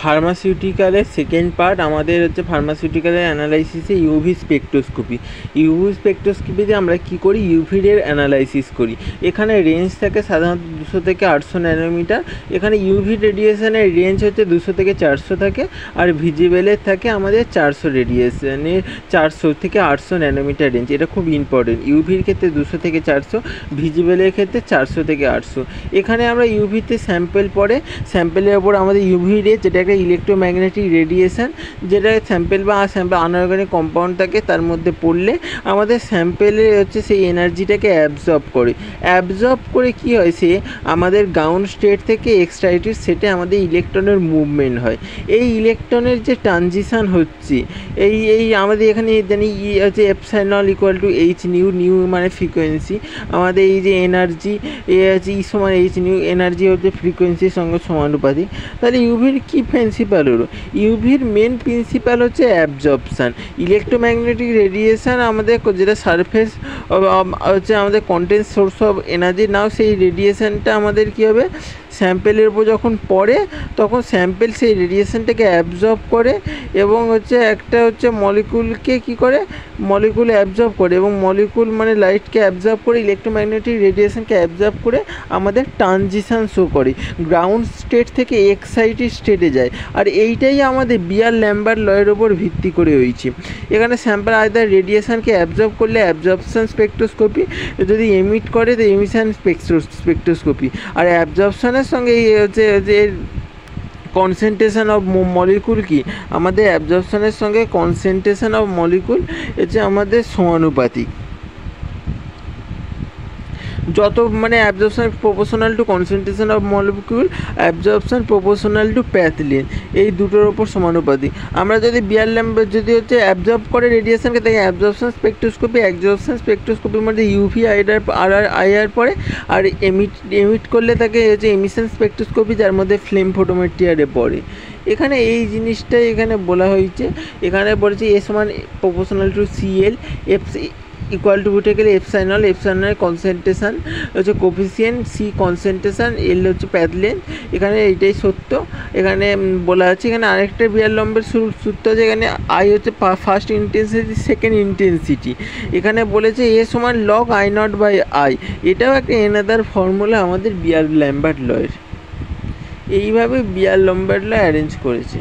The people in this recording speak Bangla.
ফার্মাসিউটিক্যালের সেকেন্ড পার্ট আমাদের হচ্ছে ফার্মাসিউটিক্যালের অ্যানালাইসিসে ইউভি স্পেকট্রোস্কোপি। ইউভি স্পেকট্রোস্কোপিতে আমরা কি করি, ইউভির অ্যানালাইসিস করি। এখানে রেঞ্জ থাকে সাধারণত 200 থেকে 800 ন্যানোমিটার। এখানে ইউভি রেডিয়েশনের রেঞ্জ হচ্ছে 200 থেকে 400 থাকে, আর ভিজিবেলের থাকে আমাদের 400 রেডিয়েশনের 400 থেকে 800 ন্যানোমিটার রেঞ্জ। এটা খুব ইম্পর্টেন্ট। ইউভির ক্ষেত্রে 200 থেকে 400, ভিজিবেলের ক্ষেত্রে 400 থেকে 800। এখানে আমরা ইউভিতে স্যাম্পেল পড়ে, স্যাম্পেলের ওপর আমাদের ইউভি রে, যেটা একটা ইলেকট্রোম্যাগনেটিক রেডিয়েশন, যেটা স্যাম্পেল বা আনঅর্গানিক কম্পাউন্ড থাকে তার মধ্যে পড়লে আমাদের স্যাম্পেলে হচ্ছে সেই এনার্জিটাকে অ্যাবজর্ব করে কি হয়, সে আমাদের গ্রাউন্ড স্টেট থেকে এক্সটাইটেড স্টেটে আমাদের ইলেকট্রনের মুভমেন্ট হয়। এই ইলেকট্রনের যে ট্রানজিশন হচ্ছে, এই আমাদের এখানে জানি হচ্ছে epsilon equal to H new, new মানে ফ্রিকোয়েন্সি। আমাদের এই যে এনার্জি হচ্ছে ই সমান এইচ নিউ, এনার্জি হচ্ছে ফ্রিকোয়েন্সির সঙ্গে সমানুপাতিক। তাহলে ইউভির কী প্রিন্সিপাল হলো? ইউভির মেন প্রিন্সিপাল হচ্ছে অ্যাবজর্পশান। ইলেকট্রোম্যাগনেটিক রেডিয়েশান আমাদের যেটা সারফেস হচ্ছে আমাদের কন্টেন্ট সোর্স অফ এনার্জি, নাও সেই রেডিয়েশানটা আমাদের কী হবে, স্যাম্পেলের উপর যখন পড়ে তখন স্যাম্পেল সেই রেডিয়েশনটাকে অ্যাবজর্ব করে এবং হচ্ছে একটা হচ্ছে মলিকুলকে কী করে, মলিকুল অ্যাবজর্ব করে, এবং মলিকুল মানে লাইটকে অ্যাবজর্ব করে, ইলেকট্রোম্যাগনেটিক রেডিয়েশনকে অ্যাবজর্ব করে আমাদের ট্রানজিশন শো করে, গ্রাউন্ড স্টেট থেকে এক্সাইটেড স্টেটে যায়। আর এইটাই আমাদের বিয়ার-ল্যাম্বার্ট লয়ের ওপর ভিত্তি করে হয়েছে। এখানে স্যাম্পল আইদার রেডিয়েশনকে অ্যাবজর্ব করলে অ্যাবজর্পশন স্পেকট্রোস্কোপি, যদি এমিট করে তো এমিশন স্পেকট্রোস্কোপি। আর অ্যাবজর্পশনের সঙ্গে এই হচ্ছে যে কনসেন্ট্রেশন অফ মলিকুল কি, আমাদের অ্যাবজর্পশনের সঙ্গে কনসেন্ট্রেশন অফ মলিকুল হচ্ছে আমাদের সমানুপাতিক। যত মানে absorption proportional to concentration of molecule, absorption proportional to path length, এই দুটোর ওপর সমানুপাতিক। আমরা যদি বিয়ার-ল্যাম্বার্ট যদি হচ্ছে অ্যাবজর্ব করে রেডিয়েশনকে, তাই অ্যাবজর্পশন স্পেকট্রোস্কোপি, অ্যাবজর্পশন স্পেকট্রোস্কোপির মধ্যে ইউভি আইআর পড়ে, আর এমিট করলে তাকে হচ্ছে এমিশন স্পেকট্রোস্কোপি, যার মধ্যে ফ্লেম ফটোমেট্রি আরে পড়ে। এখানে এই জিনিসটাই এখানে বলা হয়েছে। এখানে বলেছে এ সমান proportional to CL, F equal to উঠে গেলে এপসাইলনের কনসেন্ট্রেশন হচ্ছে কোফিসিয়েন্ট, সি কনসেন্ট্রেশন, এল হচ্ছে প্যাথ লেন্থ। এখানে এইটাই সত্য। এখানে বলা আছে, এখানে আরেকটা বিয়ার-ল্যাম্বার্ট সূত্র আছে, এখানে আই হচ্ছে ফার্স্ট ইন্টেন্সিটি, সেকেন্ড ইন্টেন্সিটি। এখানে বলেছে এ সমান log I naught by I, এটাও একটা এনাদার ফর্মুলা আমাদের বিয়ার-ল্যাম্বার্ট লয়ের। এইভাবে বিয়ার-ল্যাম্বার্ট ল অ্যারেঞ্জ করেছে।